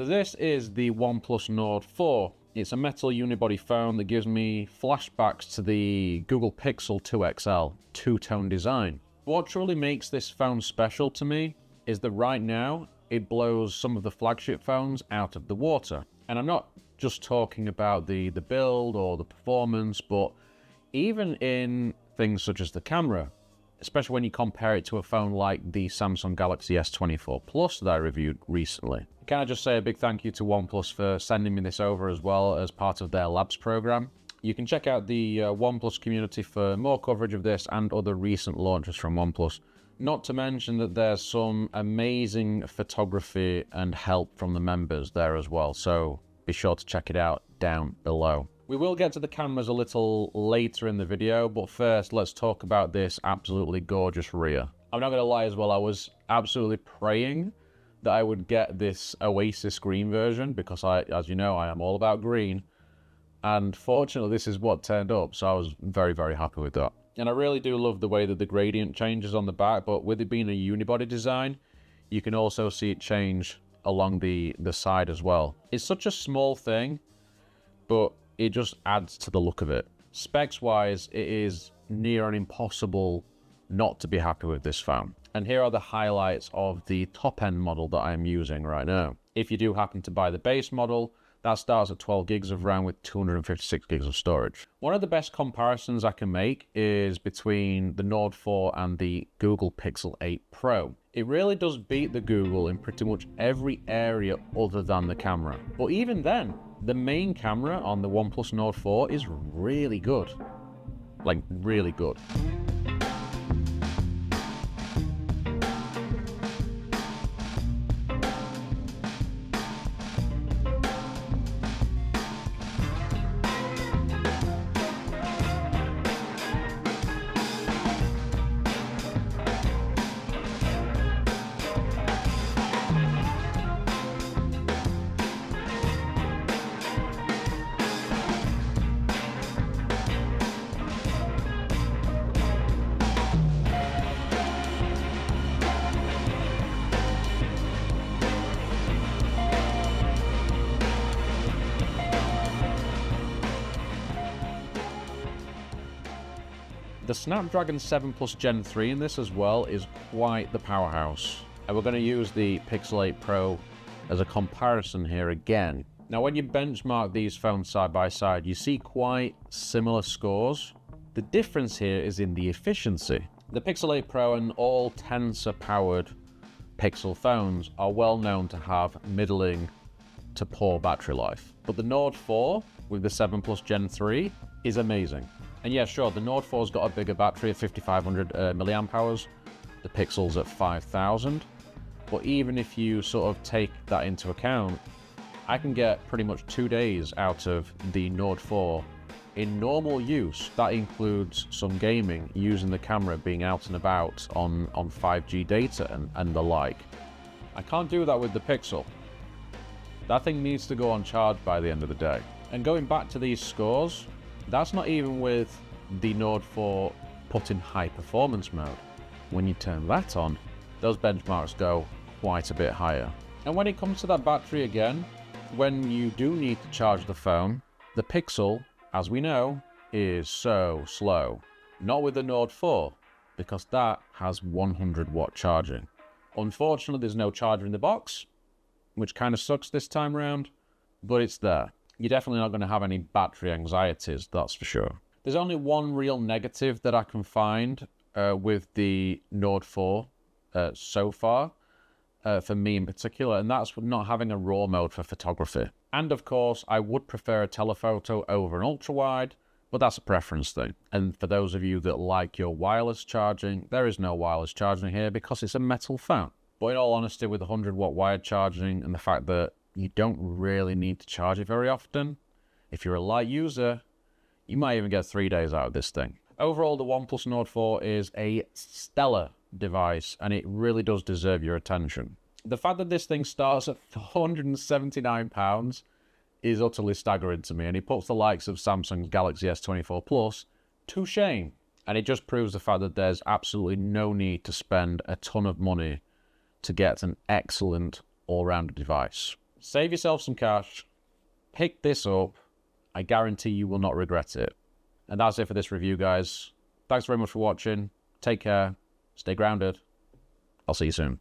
So this is the OnePlus Nord 4. It's a metal unibody phone that gives me flashbacks to the Google Pixel 2 XL two-tone design. What truly makes this phone special to me is that right now it blows some of the flagship phones out of the water. And I'm not just talking about the build or the performance, but even in things such as the camera, especially when you compare it to a phone like the Samsung Galaxy S24 Plus that I reviewed recently. Can I just say a big thank you to OnePlus for sending me this over as well as part of their labs program. You can check out the OnePlus community for more coverage of this and other recent launches from OnePlus. Not to mention that there's some amazing photography and help from the members there as well, so be sure to check it out down below. We will get to the cameras a little later in the video, but first let's talk about this absolutely gorgeous rear. I'm not going to lie as well, I was absolutely praying that I would get this Oasis green version because as you know, I am all about green. And fortunately, this is what turned up, so I was very, very happy with that. And I really do love the way that the gradient changes on the back, but with it being a unibody design, you can also see it change along the side as well. It's such a small thing, but it just adds to the look of it. Specs-wise, it is near an impossible not to be happy with this phone. And here are the highlights of the top-end model that I am using right now. If you do happen to buy the base model, that starts at 12 gigs of RAM with 256 gigs of storage. One of the best comparisons I can make is between the Nord 4 and the Google Pixel 8 Pro. It really does beat the Google in pretty much every area other than the camera. But even then, the main camera on the OnePlus Nord 4 is really good. Like, really good. The Snapdragon 7 Plus Gen 3 in this as well is quite the powerhouse. And we're going to use the Pixel 8 Pro as a comparison here again. Now when you benchmark these phones side by side, you see quite similar scores. The difference here is in the efficiency. The Pixel 8 Pro and all Tensor-powered Pixel phones are well known to have middling to poor battery life. But the Nord 4 with the 7 Plus Gen 3 is amazing. And yeah, sure, the Nord 4's got a bigger battery at 5500 milliamp hours. The Pixel's at 5000. But even if you sort of take that into account, I can get pretty much 2 days out of the Nord 4 in normal use. That includes some gaming, using the camera, being out and about on 5G data and the like. I can't do that with the Pixel. That thing needs to go on charge by the end of the day. And going back to these scores, that's not even with the Nord 4 put in high performance mode. When you turn that on, those benchmarks go quite a bit higher. And when it comes to that battery again, when you do need to charge the phone, the Pixel, as we know, is so slow. Not with the Nord 4, because that has 100 watt charging. Unfortunately, there's no charger in the box, which kind of sucks this time around, but it's there. You're definitely not going to have any battery anxieties, that's for sure. There's only one real negative that I can find with the Nord 4 so far, for me in particular, and that's not having a RAW mode for photography. And of course, I would prefer a telephoto over an ultra-wide, but that's a preference thing. And for those of you that like your wireless charging, there is no wireless charging here because it's a metal phone. But in all honesty, with 100 watt wired charging and the fact that you don't really need to charge it very often, if you're a light user, you might even get 3 days out of this thing. Overall, the OnePlus Nord 4 is a stellar device, and it really does deserve your attention. The fact that this thing starts at £479 is utterly staggering to me, and it puts the likes of Samsung's Galaxy S24 Plus to shame. And it just proves the fact that there's absolutely no need to spend a ton of money to get an excellent all-round device. Save yourself some cash. Pick this up. I guarantee you will not regret it. And that's it for this review, guys. Thanks very much for watching. Take care. Stay grounded. I'll see you soon.